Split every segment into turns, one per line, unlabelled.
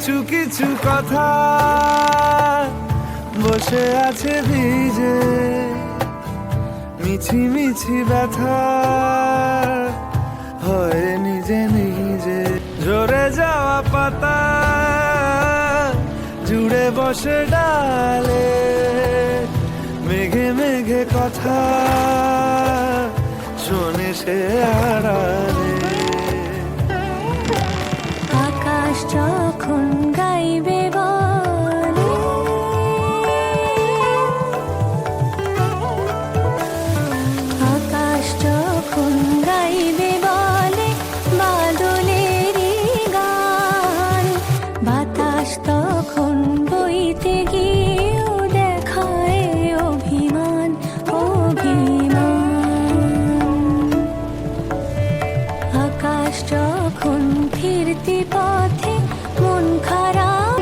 কিছু কিছু কথা বসে আছে ভিজে, মিছি মিছি ব্যথা হয় নিজে নিজে। ঝরে যাওয়া পাতা জুড়ে বসে ডালে, মেঘে মেঘে কথা শোনে সে আড়ালে।
আকাশ যখন গাইবে বলে, আকাশ যখন গাইবে বলে বাদলেরই গান, বাতাস তখন বইতে গিয়েও দেখায় অভিমান অভিমান। আকাশ যখন ফিরতি পথে মন খারাপ,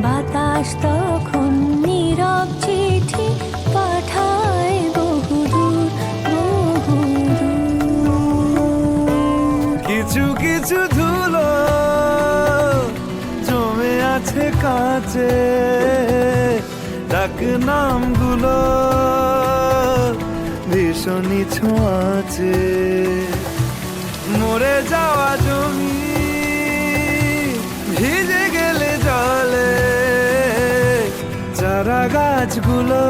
বাতাস তখন নীরব চিঠি পাঠায় বহুদূর বহুদূর।
কিছু কিছু ধুলো জমে আছে কাঁচে, ডাক নামগুলো ভীষণই ছোঁয়াচে। মরে যাওয়া জমি ভিজে গেলে জলে, চারা গাছগুলো